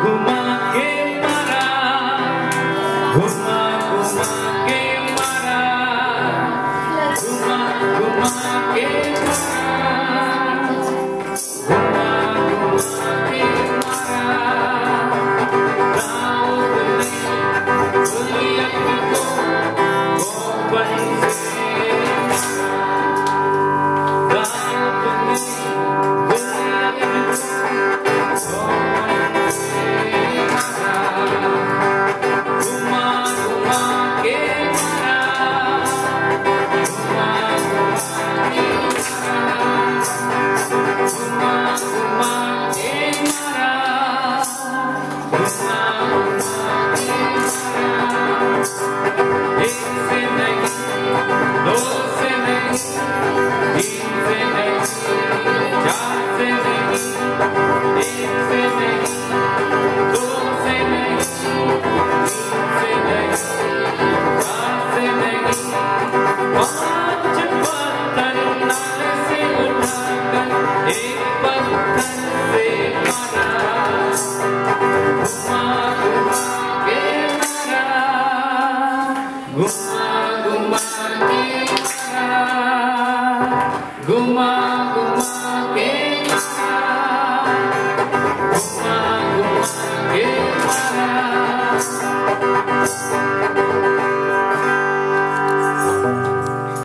घुमा के मारा, घुमा घुमा के मारा, घुमा घुमा के मारा, घुमा घुमा के मारा। दाऊद ने गोलियत को गोबन से मारा, दाऊद ने गोलियत को गोबन से मारा। घुमा घुमा के मारा, घुमा घुमा के मारा, घुमा घुमा के मारा, घुमा घुमा के मारा। एक से नहीं, दो से नहीं, तीन से नहीं, चार से नहीं, एक से नहीं, दो से नहीं, तीन से नहीं, चार से नहीं, पांच पत्थर नाले से उठाकर एक पत्थर से मारा। घुमा घुमा के मारा, घुमा घुमा के